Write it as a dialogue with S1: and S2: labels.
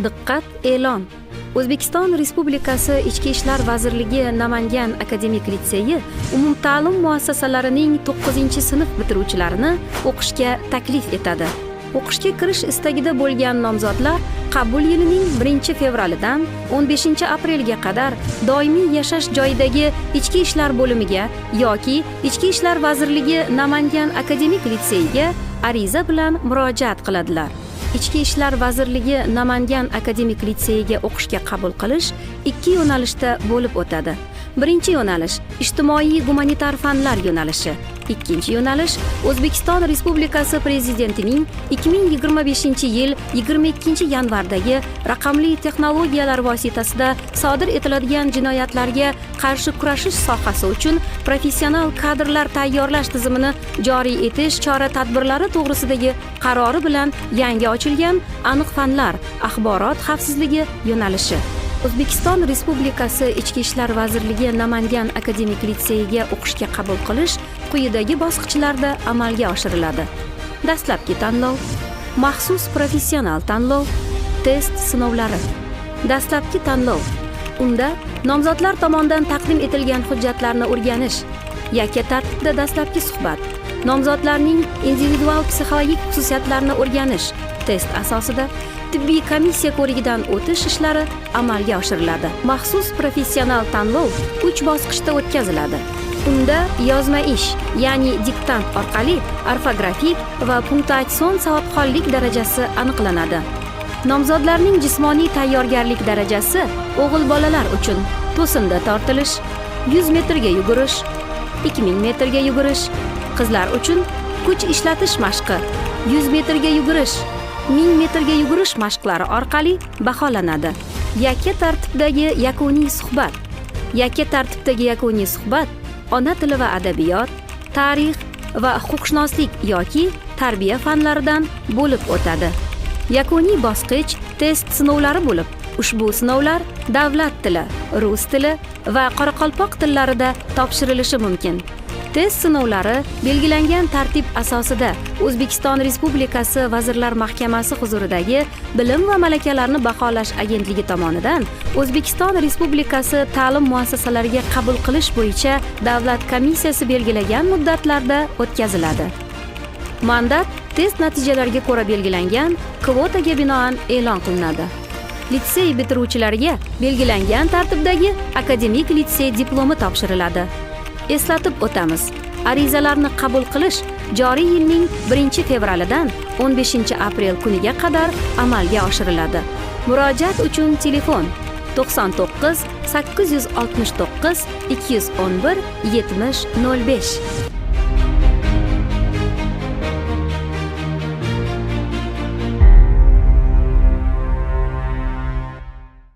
S1: Diqqat e'lon. O'zbekiston Respublikasi Ichki ishlar vazirligi Namangan akademik litseyi umumta'lim muassasalarining 9-sinf bitiruvchilarini o'qishga taklif etadi. O'qishga kirish istagida bo'lgan nomzodlar qabul yilining 1-fevralidan 15-aprelga qadar doimiy yashash joyidagi Ichki ishlar bo'limiga yoki Ichki ishlar vazirligi Namangan akademik litseyiga ariza bilan murojaat qiladilar. Ichki ishlar vazirligi Namangan akademik litseyiga o'qishga qabul qilish 2 yo'nalishda bo'lib o'tadi. Birinchi yo'nalish ijtimoiy gumanitar fanlar yo'nalishi. Ikkinchi yo'nalish O'zbekiston Respublikasi Prezidentining 2025-yil 22-yanvardagi raqamli texnologiyalar vositasida sodir etiladigan jinoyatlarga qarshi kurashish sohasi uchun professional kadrlar tayyorlash tizimini joriy etish chora-tadbirlari to'g'risidagi qarori bilan yangi ochilgan aniq fanlar axborot xavfsizligi yo'nalishi. O'zbekiston Respublikasi Ichki ishlar vazirligi Namangan akademik litseyiga o'qishga qabul qilish quyidagi bosqichlarda amalga oshiriladi. Dastlabki tanlov, maxsus professional tanlov, test sinovlari. Dastlabki tanlov. Unda nomzodlar tomonidan taqdim etilgan hujjatlarni o'rganish, yakka tartibda dastlabki suhbat, nomzodlarning individual psixologik xususiyatlarini o'rganish, test asosida tibbiy komissiya ko'rigidan o'tish ishlari amalga oshiriladi. Maxsus professional tanlov 3 bosqichda o'tkaziladi. Unda yozma ish, ya'ni diktant orqali orfografik va punktuatsion savobxonlik darajasi aniqlanadi. Nomzodlarning jismoniy tayyorgarlik darajasi o'g'il bolalar uchun to'sinda tortilish, 100 metrga yugurish, 2000 metrga yugurish, qizlar uchun kuch ishlatish mashqi, 100 metrga yugurish, 1000 metrga yugurish mashqlari orqali baholanadi. Yakka tartibdagi yakuniy suhbat. Yakka tartibdagi yakuniy suhbat ona tili va adabiyot, tarix va huquqshunoslik yoki tarbiya fanlaridan bo'lib o'tadi. Yakuniy bosqich test sinovlari bo'lib, ushbu sinovlar davlat tili, rus tili va qoraqalpoq tillarida topshirilishi mumkin. Test sinovlari belgilangan tartib asosida O'zbekiston Respublikasi Vazirlar Mahkamasi huzuridagi Bilim va malakalarni baholash agentligi tomonidan O'zbekiston Respublikasi ta'lim muassasalariga qabul qilish bo'yicha davlat komissiyasi belgilagan muddatlarda o'tkaziladi. Mandat test natijalariga ko'ra belgilangan kvotaga binoan e'lon qilinadi. Litsey bitiruvchilariga belgilangan tartibdagi akademik litsey diplomi topshiriladi. Eslatib o'tamiz. Arizalarni qabul qilish joriy yilning 1-fevralidan 15-aprel kuniga qadar amalga oshiriladi. Murojaat uchun telefon 99 869 211 70 05.